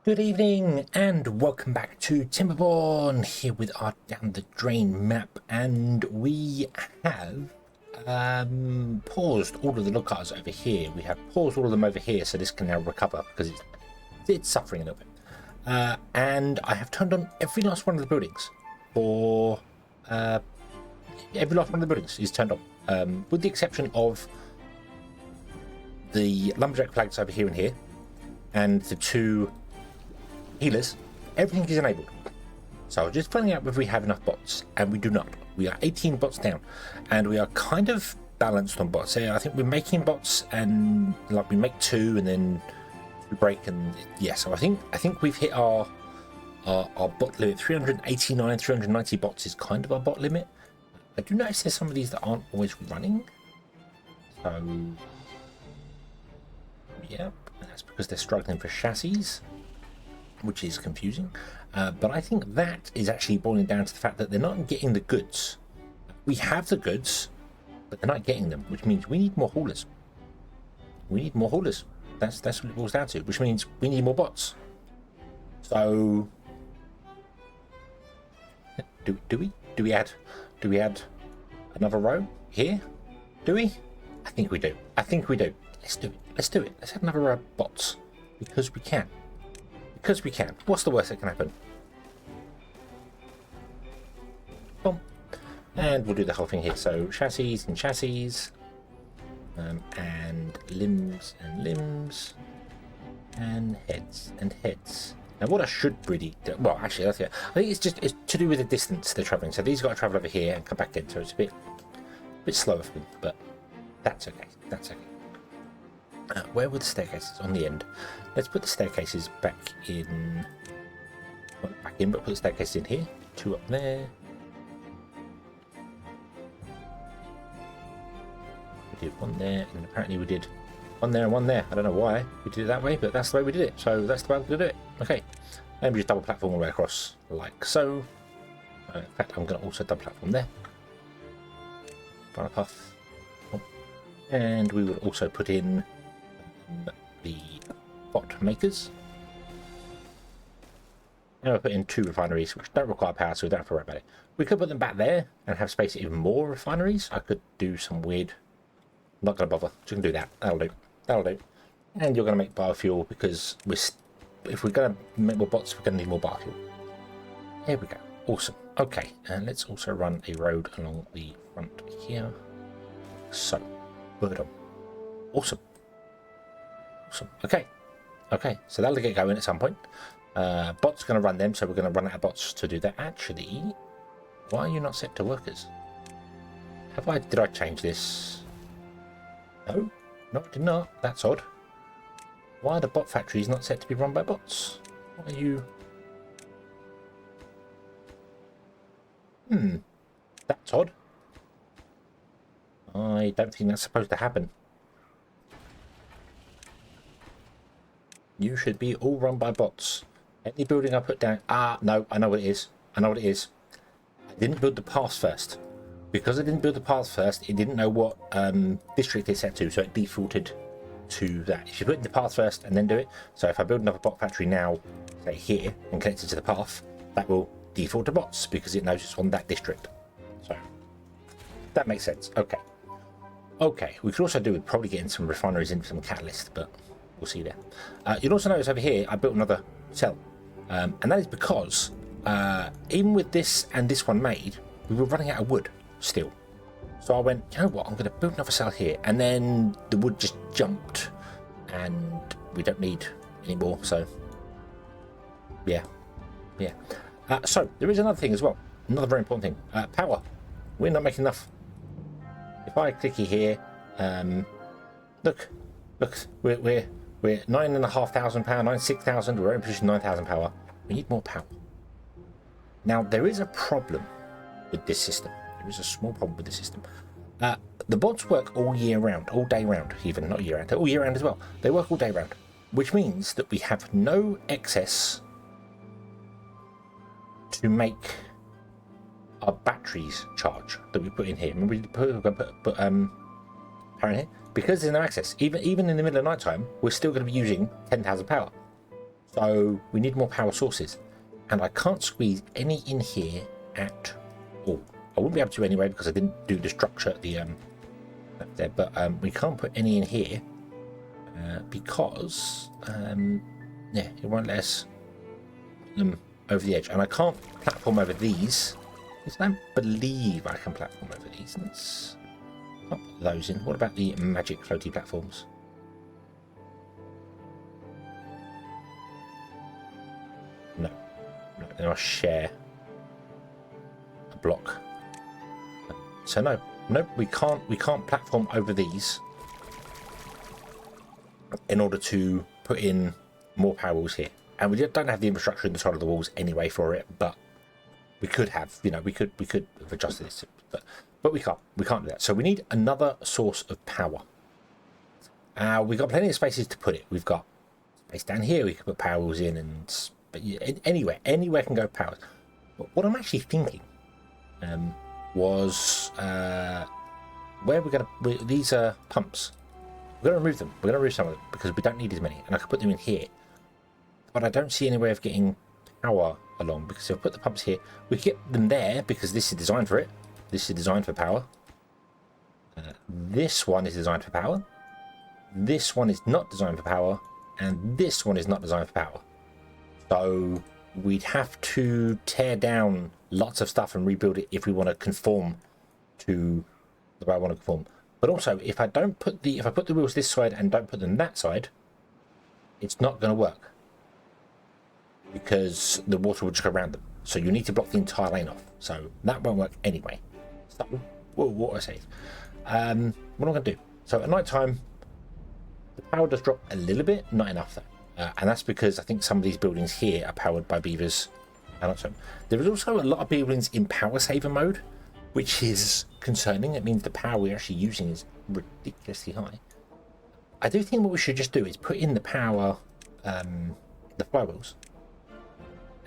Good evening and welcome back to Timberborn, here with our down the drain map, and we have paused all of the lookouts over here. We have paused all of them over here so this can now recover because it's suffering a little bit. And I have turned on every last one of the buildings for every last one of the buildings is turned on, with the exception of the lumberjack flags over here and here, and the two healers. Everything is enabled. So just finding out if we have enough bots, and we do not. We are 18 bots down, and we are kind of balanced on bots. I think we're making bots, and like we make two, and then we break, and yeah. So I think we've hit our bot limit. 389, 390 bots is kind of our bot limit. I do notice there's some of these that aren't always running. So yeah, that's because they're struggling for chassis, which is confusing, but I think that is actually boiling down to the fact that they're not getting the goods. We have the goods, but they're not getting them, which means we need more haulers. We need more haulers. That's what it boils down to, which means we need more bots. So do we add another row here? Do we? I think we do. Let's do it. Let's have another row of bots because we can. Because we can. What's the worst that can happen? Boom. And we'll do the whole thing here. So chassis and chassis, and limbs and limbs, and heads and heads. Now what I should really do, well actually that's it. I think it's to do with the distance they're travelling. So these got to travel over here and come back in. So it's a bit slower for them, but that's okay. That's okay. Where were the staircases? On the end. Let's put the staircases back in. Not back in, but put the staircases in here. Two up there. We did one there, and apparently we did one there and one there. I don't know why we did it that way, but that's the way we did it. So that's the way we're going to do it. Okay. And we just double platform all the way across, like so. In fact, I'm going to also double platform there. Final path. Oh. And we will also put in the bot makers. And we'll put in two refineries which don't require power, so we don't have to worry about it. We could put them back there and have space for even more refineries. I could do some weird, not gonna bother, just gonna do that. That'll do. And you're gonna make biofuel because if we're gonna make more bots, we're gonna need more biofuel. Here we go. Awesome. Okay, and let's also run a road along the front here. So bird on. Awesome. Okay, so that'll get going at some point. Bots going to run them, so we're going to run out of bots to do that. Actually, why are you not set to workers? Did I change this? No, I did not. That's odd. Why are the bot factories not set to be run by bots? Why are you? That's odd. I don't think that's supposed to happen. You should be all run by bots. Any building I put down... no, I know what it is. I didn't build the path first. Because I didn't build the path first, it didn't know what district it's set to, so it defaulted to that. You should put in the path first and then do it. So if I build another bot factory now, say here, and connect it to the path, that will default to bots because it knows it's on that district. So, that makes sense. Okay, we could also do with probably getting some refineries into some catalyst, but... we'll see there. You'll also notice over here I built another cell, and that is because even with this and this one made, we were running out of wood still. So I went, you know what, I'm going to build another cell here, and then the wood just jumped and we don't need any more. So yeah. So there is another thing as well, another very important thing. Power. We're not making enough. If I clicky here, look, we're 9,500 power, 96,000. We're in position 9,000 power. We need more power. Now there is a problem with this system. There is a small problem with the system. The bots work all year round, all day round, even not year round. They're all year round as well. They work all day round, which means that we have no excess to make our batteries charge that we put in here. Remember we put power in here because there's no access. Even in the middle of night time, we're still going to be using 10,000 power. So we need more power sources. And I can't squeeze any in here at all. I wouldn't be able to anyway because I didn't do the structure at the up there. But we can't put any in here because yeah, it won't let us put them over the edge. And I can't platform over these. I don't believe I can platform over these. Let's not put those in. What about the magic floaty platforms? No, no, they must share a block. So no, we can't platform over these in order to put in more power walls here. And we don't have the infrastructure in the side of the walls anyway for it, but we could have, you know, we could have adjusted this, but we can't do that. So we need another source of power. We've got plenty of spaces to put it. We've got space down here we can put power walls in, and but yeah, anywhere can go power. But what I'm actually thinking was where we're gonna these are pumps. We're gonna remove them. We're gonna remove some of them because we don't need as many, and I could put them in here. But I don't see any way of getting power along, because if I put the pumps here, we get them there because this is designed for it. This is designed for power. This one is designed for power. This one is not designed for power, and this one is not designed for power. So we'd have to tear down lots of stuff and rebuild it if we want to conform to the way I want to conform. But also, if I put the wheels this side and don't put them that side, it's not going to work, because the water will just go around them. So you need to block the entire lane off. So that won't work anyway. So we'll water save. What am I going to do? So at night time, the power does drop a little bit, not enough though. And that's because I think some of these buildings here are powered by beavers. There is also a lot of buildings in power saver mode, which is concerning. It means the power we're actually using is ridiculously high. I do think what we should just do is put in the power, the flywheels,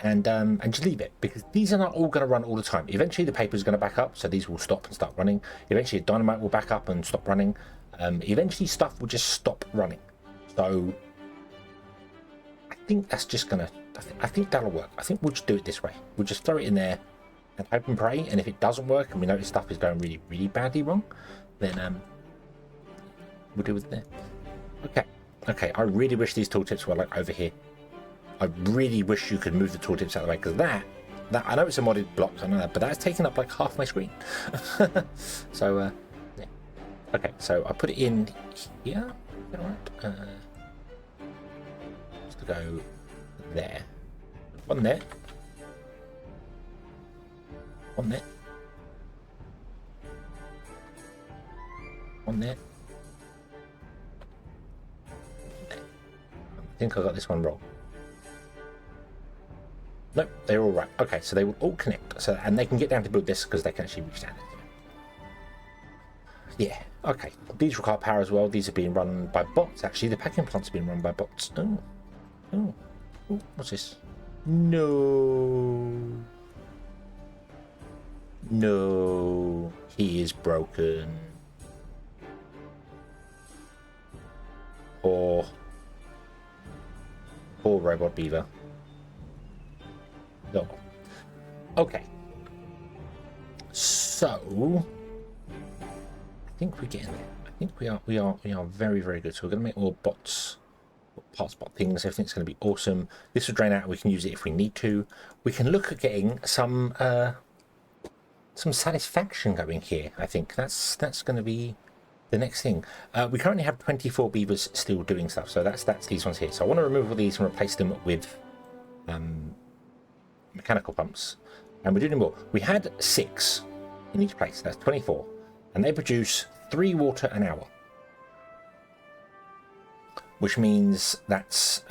and just leave it, because these are not all going to run all the time. Eventually the paper is going to back up, so these will stop and start running. Eventually dynamite will back up and stop running. Eventually stuff will just stop running. So I think that's just gonna, I think that'll work. I think we'll just do it this way. We'll just throw it in there and hope and pray, and if it doesn't work and we notice stuff is going really, really badly wrong, then we'll deal with it there. Okay, I really wish these tooltips were like over here. I really wish you could move the tooltips out of the way, because that I know it's a modded block, I know that, but that's taking up like half my screen. So yeah. Okay, so I put it in here. All right. Just to go there. One there. One there. One there. There. I think I got this one wrong. No, they're all right. Okay, so they will all connect. So, and they can get down to build this because they can actually reach down. Yeah, okay. These require power as well. These are being run by bots. Actually, the packing plants are being run by bots. Oh, what's this? No, he is broken. Poor robot beaver. No. Okay. So I think we're getting there. I think we are very, very good. So we're going to make more bots, parts bot things. Everything's going to be awesome. This will drain out. We can use it if we need to. We can look at getting some satisfaction going here. I think that's going to be the next thing. We currently have 24 beavers still doing stuff. So that's these ones here. So I want to remove all these and replace them with mechanical pumps, and we're doing more. We had 6 in each place. That's 24, and they produce 3 water an hour, which means that's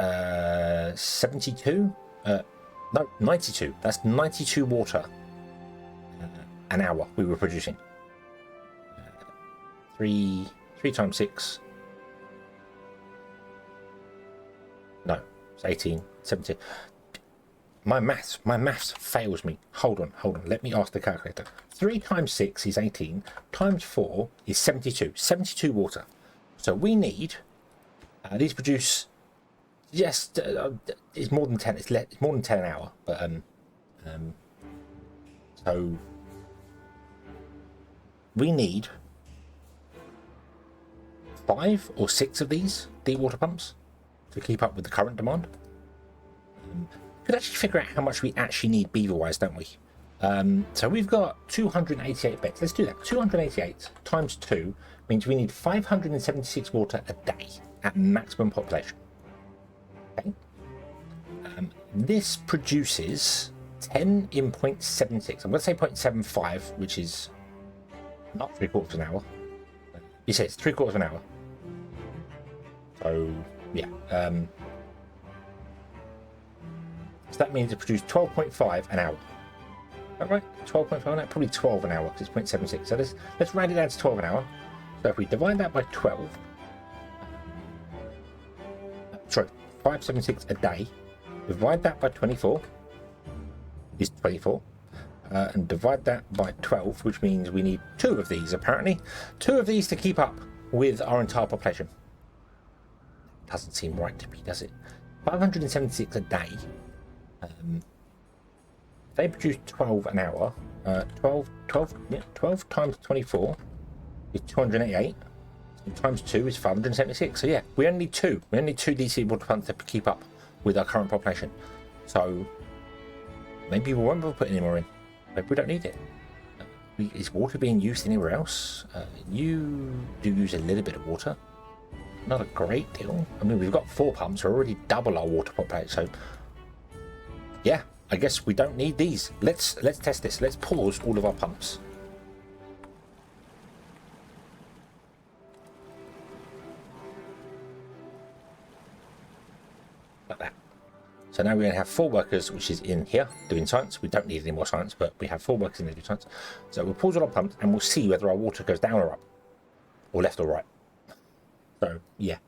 72. No, 92. That's 92 water an hour we were producing. 3 times 6. No, it's 18. 17. My maths fails me. Hold on. Let me ask the calculator. 3 times 6 is 18. Times 4 is 72. 72 water. So we need, these produce Yes, it's more than 10. It's more than 10 an hour. But so we need 5 or 6 of these deep water pumps to keep up with the current demand. We could actually figure out how much we actually need beaver-wise, don't we? So we've got 288 beds. Let's do that. 288 times 2 means we need 576 water a day at maximum population. Okay. This produces 10 in 0.76. I'm going to say 0.75, which is not 3/4 of an hour. It says 3/4 of an hour. So yeah. So that means it produced 12.5 an hour. Is that right? 12.5 an hour? Probably 12 an hour because it's 0.76. So let's round it down to 12 an hour. So if we divide that by 12, sorry, 576 a day, divide that by 24 is 24, and divide that by 12, which means we need 2 of these apparently. 2 of these to keep up with our entire population. Doesn't seem right to me, does it? 576 a day. They produce 12 an hour. 12 times 24 is 288. And times 2 is 576. So yeah, we only need 2. We only need 2 DC water pumps to keep up with our current population. So maybe we won't put any more in. Maybe we don't need it. Is water being used anywhere else? You do use a little bit of water. Not a great deal. I mean, we've got 4 pumps. We're already double our water population. So yeah, I guess we don't need these. Let's test this. Let's pause all of our pumps. Like that. So now we're going to have 4 workers, which is in here doing science. We don't need any more science, but we have 4 workers in there doing science. So we'll pause all our pumps and we'll see whether our water goes down or up, or left or right. So yeah,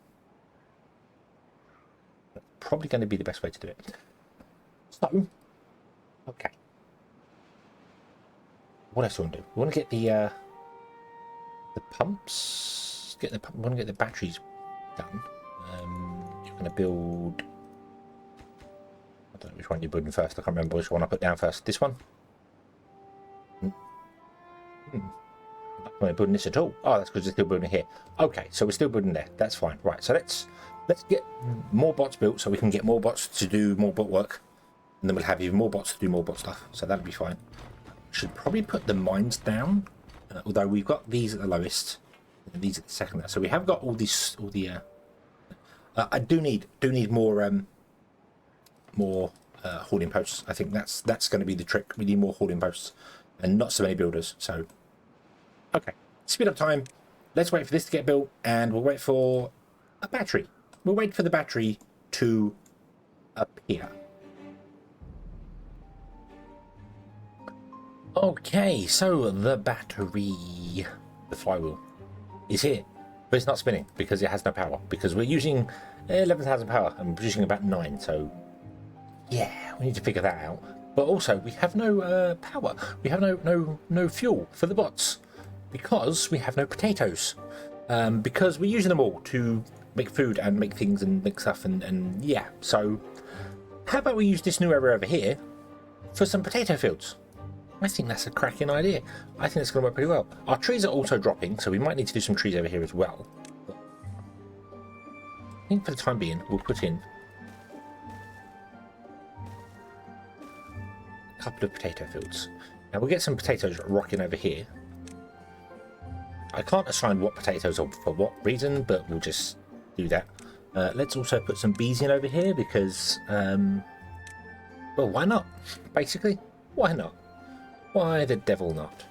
that's probably going to be the best way to do it. So okay, what else do we want to do? We want to get the pumps. We want to get the batteries done. You're going to build. I don't know which one you're building first. I can't remember which one I put down first. This one. I'm not building this at all. Oh, that's because we're still building here. Okay, so we're still building there. That's fine. Right, so let's get more bots built so we can get more bots to do more bot work, and then we'll have even more bots to do more bot stuff. So that'll be fine. Should probably put the mines down, although we've got these at the lowest, and these at the second. So we have got all these, all the. I do need more hoarding posts. I think that's going to be the trick. We need more hoarding posts, and not so many builders. So. Okay, speed up time. Let's wait for this to get built, and we'll wait for a battery. We'll wait for the battery to appear. Okay, so the battery, the flywheel, is here, but it's not spinning because it has no power. Because we're using 11,000 power and producing about 9. So yeah, we need to figure that out. But also, we have no power. We have no fuel for the bots. Because we have no potatoes, because we're using them all to make food and make things and make stuff and yeah. So how about we use this new area over here for some potato fields? I think that's a cracking idea. I think it's going to work pretty well. Our trees are also dropping, so we might need to do some trees over here as well. But I think for the time being, we'll put in a couple of potato fields. Now we'll get some potatoes rocking over here. I can't assign what potatoes are for what reason, but we'll just do that. Let's also put some bees in over here because, well, why not? Basically, why not? Why the devil not?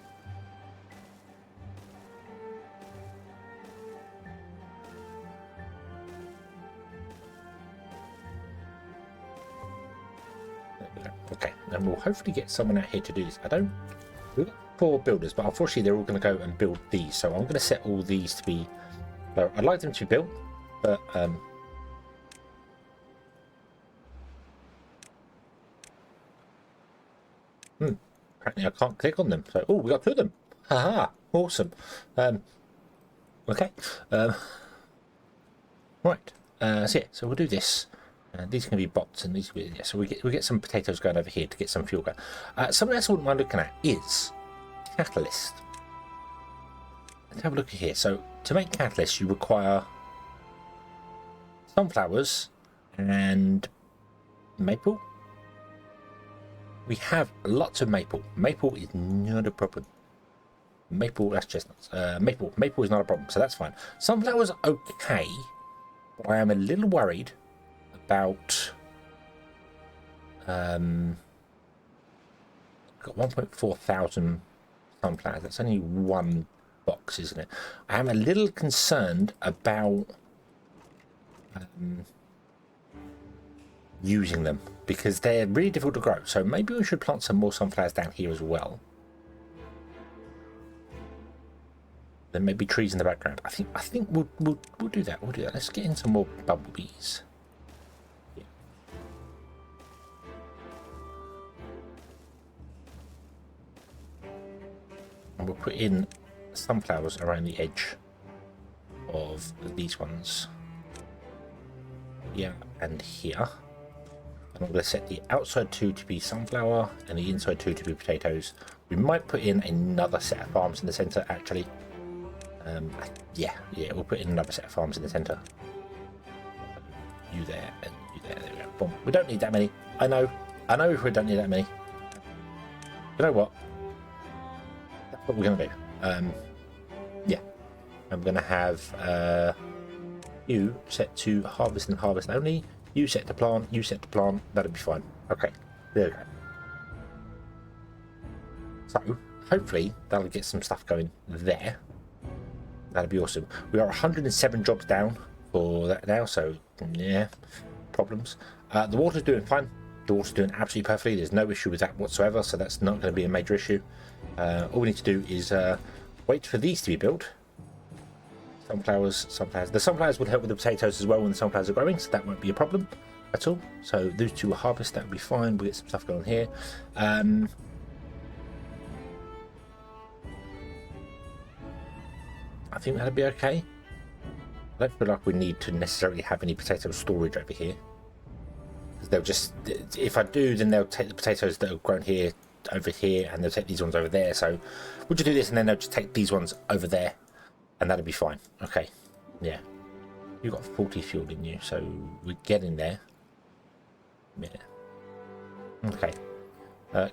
There we go. Okay, and we'll hopefully get someone out here to do this. We've got 4 builders, but unfortunately they're all going to go and build these. So I'm going to set all these to be. So I'd like them to be built, but apparently I can't click on them. So oh, we got 2 of them. Haha, awesome. Okay. Right. So yeah, so we'll do this. These can be bots, and these yeah, so we get some potatoes going over here to get some fuel going. Something else I wouldn't mind looking at is catalyst. Let's have a look at here. So to make catalyst, you require sunflowers and maple. We have lots of maple. Maple is not a problem. Maple, that's chestnuts. Maple is not a problem, so that's fine. Sunflowers are okay, but I am a little worried about got 1.4 thousand sunflowers. That's only one box, isn't it? I am a little concerned about using them because they're really difficult to grow. So maybe we should plant some more sunflowers down here as well. There may be trees in the background. I think we'll do that. We'll do that. Let's get in some more bumblebees. Yeah. And we'll put in sunflowers around the edge of these ones. Here and here. And I'm going to set the outside two to be sunflower and the inside two to be potatoes. We might put in another set of farms in the center actually. Yeah, we'll put in another set of farms in the center. You there and you there. There we go. Boom. We don't need that many. I know if we don't need that many. You know what? That's what we're going to do. Yeah. I'm going to have you set to harvest and harvest only. You set to plant. You set to plant. That'll be fine. Okay. There we go. So hopefully that'll get some stuff going there. That'd be awesome. We are 107 jobs down for that now, so yeah, problems. The water's doing fine. The water's doing absolutely perfectly. There's no issue with that whatsoever, so that's not going to be a major issue. All we need to do is wait for these to be built. Sunflowers. The sunflowers would help with the potatoes as well when the sunflowers are growing, so that won't be a problem at all. So those two will harvest. That would be fine. We'll get some stuff going here. I think that'll be okay. I don't feel like we need to necessarily have any potato storage over here. They'll just, if I do, then they'll take the potatoes that have grown here over here, and they'll take these ones over there. So we'll just do this, and then they'll just take these ones over there, and that'll be fine. Okay, yeah. You've got 40 fuel in you, so we're getting there. Yeah. Okay.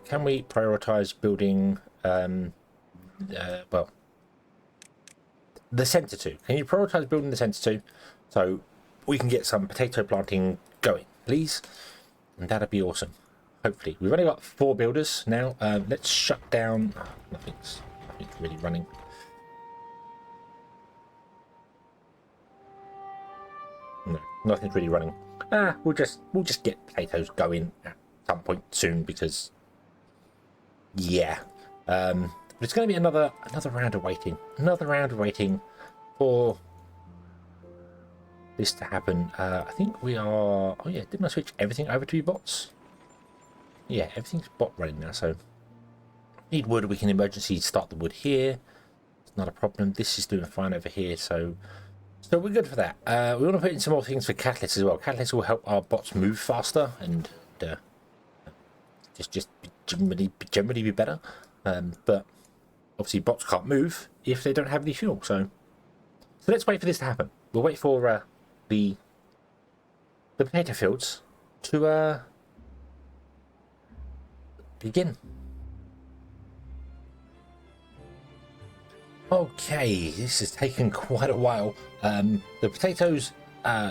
Can we prioritize building? Well. The center two. Can you prioritize building the center two so we can get some potato planting going, please? And that'd be awesome. Hopefully, we've only got 4 builders now. Let's shut down. Oh, nothing's really running. No, nothing's really running. We'll just get potatoes going at some point soon because, yeah. But it's going to be another round of waiting. Another round of waiting for this to happen. I think we are... Oh yeah, didn't I switch everything over to be bots? Yeah, everything's bot running now, so... Need wood, we can emergency start the wood here. It's not a problem. This is doing fine over here, so we're good for that. We want to put in some more things for catalysts as well. Catalysts will help our bots move faster and just generally be better. But... Obviously, bots can't move if they don't have any fuel. So let's wait for this to happen. We'll wait for the potato fields to begin. Okay, this has taken quite a while. The potatoes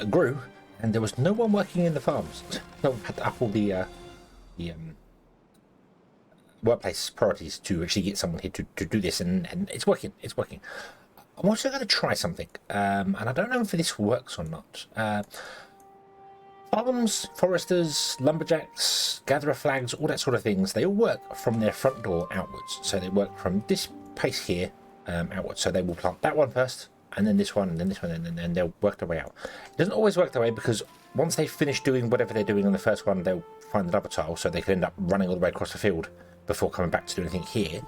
grew, and there was no one working in the farms. No one had to up all the workplace priorities to actually get someone here to do this, and it's working. I'm also going to try something, and I don't know if this works or not. Farms, foresters, lumberjacks, gatherer flags, all that sort of things, they all work from their front door outwards. So they work from this place here outwards. So they will plant that one first, and then this one, and then this one, and then they'll work their way out. It doesn't always work that way because once they finish doing whatever they're doing on the first one, they'll find another tile, so they can end up running all the way across the field before coming back to do anything here.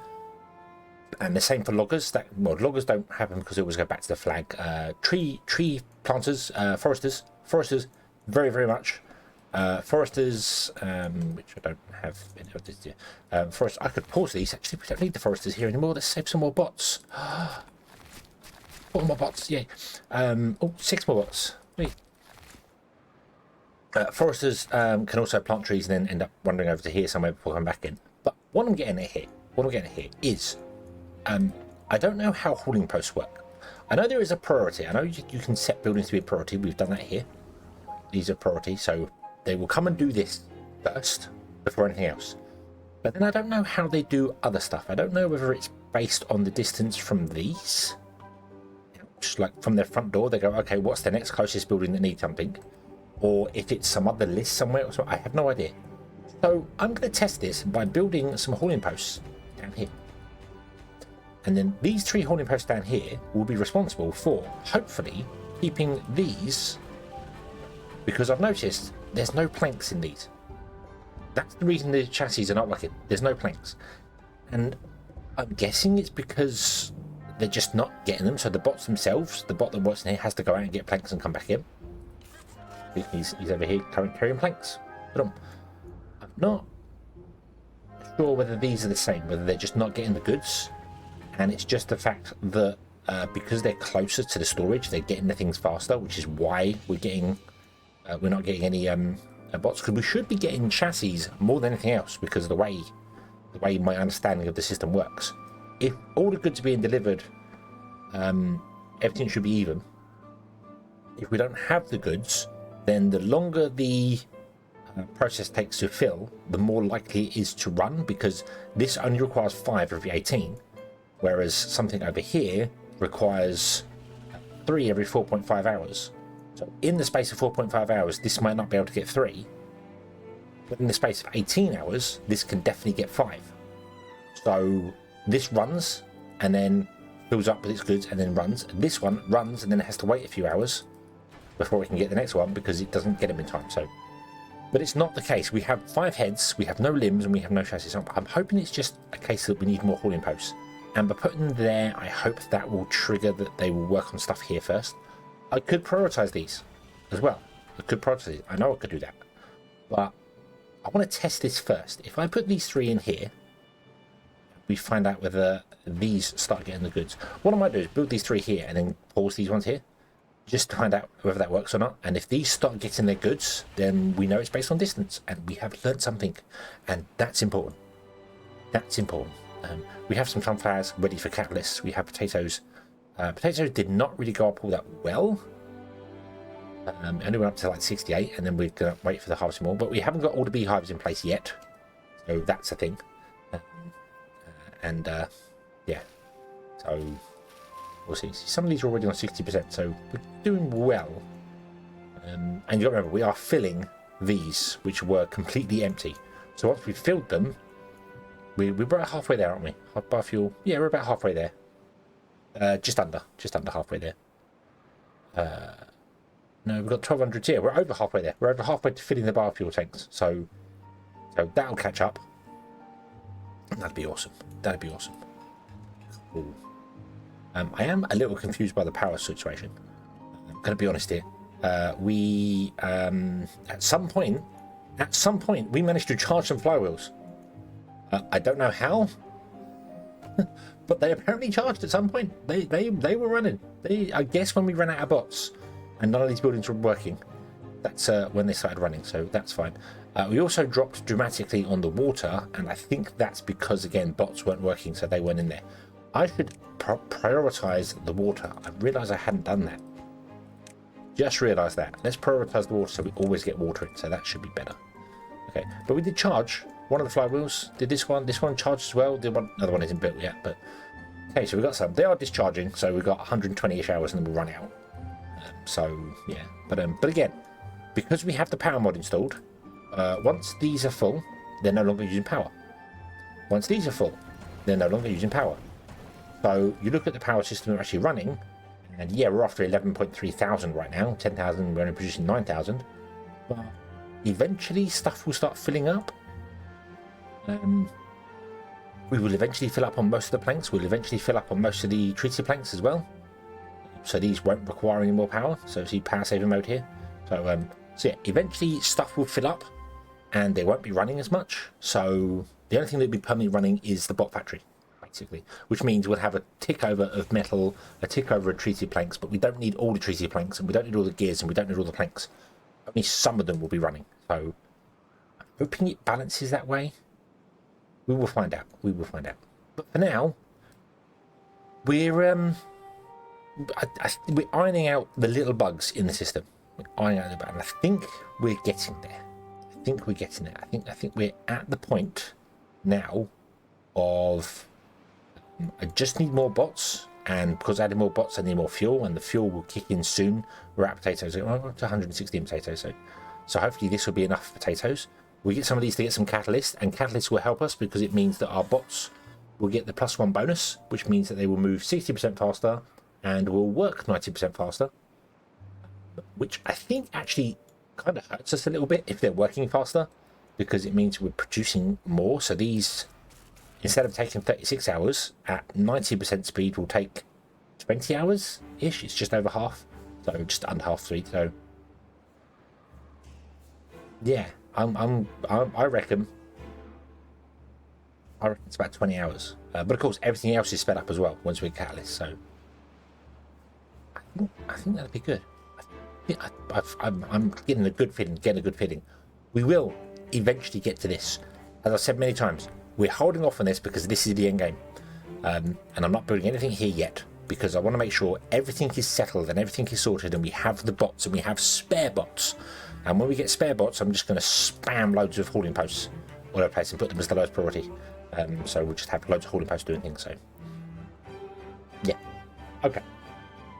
And the same for loggers. Loggers don't happen because they always go back to the flag. Tree planters, foresters, very, very much. Foresters, which I don't have any of this here. Forest, I could pause these. Actually, we don't need the foresters here anymore. Let's save some more bots. 4 more bots, yay. Oh, 6 more bots. Wait. Foresters can also plant trees and then end up wandering over to here somewhere before coming back in. But what I'm getting at here is, I don't know how hauling posts work. I know there is a priority. I know you can set buildings to be a priority. We've done that here. These are priority, so they will come and do this first before anything else. But then I don't know how they do other stuff. I don't know whether it's based on the distance from these. Just like from their front door, they go, okay, what's the next closest building that needs something? Or if it's some other list somewhere, so I have no idea. So I'm going to test this by building some hauling posts down here. And then these 3 hauling posts down here will be responsible for, hopefully, keeping these, because I've noticed there's no planks in these. That's the reason the chassis are not working. There's no planks. And I'm guessing it's because they're just not getting them. So the bots themselves, the bot that works in here has to go out and get planks and come back in. He's over here carrying planks. But I'm not sure whether these are the same, whether they're just not getting the goods. And it's just the fact that because they're closer to the storage, they're getting the things faster, which is why we're not getting any bots, because we should be getting chassis more than anything else because of the way my understanding of the system works. If all the goods are being delivered, everything should be even. If we don't have the goods, then the longer the process takes to fill, the more likely it is to run, because this only requires 5 every 18. Whereas something over here requires 3 every 4.5 hours. So in the space of 4.5 hours, this might not be able to get 3. But in the space of 18 hours, this can definitely get 5. So this runs and then fills up with its goods and then runs. This one runs and then it has to wait a few hours before it can get the next one because it doesn't get them in time. So, but it's not the case. We have 5 heads, we have no limbs, and we have no chassis. So I'm hoping it's just a case that we need more hauling posts. And by putting them there, I hope that will trigger that they will work on stuff here first. I could prioritize these as well. I could prioritize these. I know I could do that. But I want to test this first. If I put these 3 in here, we find out whether these start getting the goods. What I might do is build these 3 here and then pause these ones here, just to find out whether that works or not. And if these start getting their goods, then we know it's based on distance. And we have learned something. And that's important. That's important. We have some sunflowers ready for catalysts. We have potatoes. Potatoes did not really go up all that well. Only went up to like 68, and then we're going to wait for the harvest more. But we haven't got all the beehives in place yet. So that's a thing. Yeah. So we'll see. Some of these are already on 60%, so we're doing well. And you've got to remember, we are filling these, which were completely empty. So once we've filled them, we're about halfway there, aren't we? Biofuel, yeah, we're about halfway there. Just under halfway there. No, we've got 1200 here. We're over halfway there. We're over halfway to filling the biofuel tanks. So that'll catch up. That'd be awesome. That'd be awesome. Cool. I am a little confused by the power situation. I'm going to be honest here. We at some point, we managed to charge some flywheels. I don't know how, but they apparently charged at some point. They were running. I guess when we ran out of bots and none of these buildings were working, that's when they started running. So that's fine. We also dropped dramatically on the water, and I think that's because again bots weren't working, so they weren't in there. I should prioritize the water. I realised I hadn't done that. Just realised that. Let's prioritize the water so we always get water in. So that should be better. Okay, but we did charge one of the flywheels. Did this one charged as well? Another one isn't built yet, but okay, so we got some. They are discharging, so we've got 120-ish hours and then we'll run out. So yeah, but again, because we have the power mod installed, once these are full, they're no longer using power. Once these are full, they're no longer using power. So you look at the power system we're actually running, and yeah, we're after 11.3 thousand right now. 10,000, we're only producing 9,000. But eventually stuff will start filling up. We will eventually fill up on most of the planks. We'll eventually fill up on most of the treated planks as well. So these won't require any more power. So see power saving mode here. So So yeah, eventually stuff will fill up and they won't be running as much. So the only thing that'll be permanently running is the bot factory, basically, which means we'll have a tick over of metal, a tick over of treated planks, but we don't need all the treated planks, and we don't need all the gears, and we don't need all the planks. Only some of them will be running. So I'm hoping it balances that way. We will find out. We will find out. But for now, we're we're ironing out the little bugs in the system. We're ironing out the bugs, and I think we're getting there. I think we're at the point now of I just need more bots, and because I added more bots, I need more fuel, and the fuel will kick in soon. We're at potatoes. We're up to 116 potatoes, so hopefully this will be enough potatoes. We get some of these to get some catalyst, and catalyst will help us because it means that our bots will get the +1 bonus, which means that they will move 60% faster and will work 90% faster, which I think actually kind of hurts us a little bit if they're working faster, because it means we're producing more. So these, instead of taking 36 hours at 90% speed, will take 20 hours ish. It's just over half, so just under half speed. So yeah, I reckon it's about 20 hours. But of course, everything else is sped up as well once we catalyst. So I think that'll be good. I'm getting a good feeling. We will eventually get to this. As I've said many times, we're holding off on this because this is the end game. And I'm not building anything here yet because I want to make sure everything is settled and everything is sorted, and we have the bots and we have spare bots. And when we get spare bots, I'm just going to spam loads of hauling posts all over the place and put them as the lowest priority. So we'll just have loads of hauling posts doing things. So yeah, okay.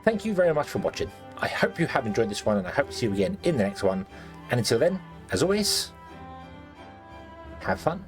Thank you very much for watching. I hope you have enjoyed this one, and I hope to see you again in the next one. And until then, as always, have fun.